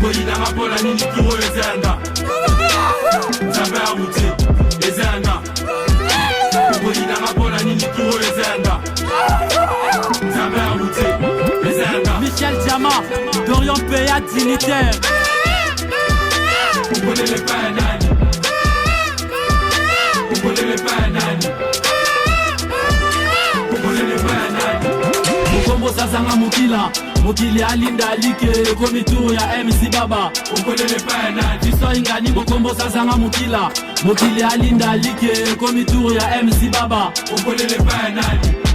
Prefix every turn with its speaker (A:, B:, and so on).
A: Ukoyina mapola nini turo ezanga Nzambe abuti ezanga Ukoyina mapola nini turo ezanga Nzambe abuti ezanga
B: Michel Diama, Dorian Péa dignitaire.
A: Vous connaissez les panani. Vous connaissez les panani. Vous connaissez les panani.
B: Mukombo sasanga mukila, mukili alinda like komi tour ya MC Baba.
A: Vous connaissez les panani.
B: Tiso ingani mukombo sasanga mukila, mukili alinda like komi tour ya MC Baba.
A: Vous connaissez les panani.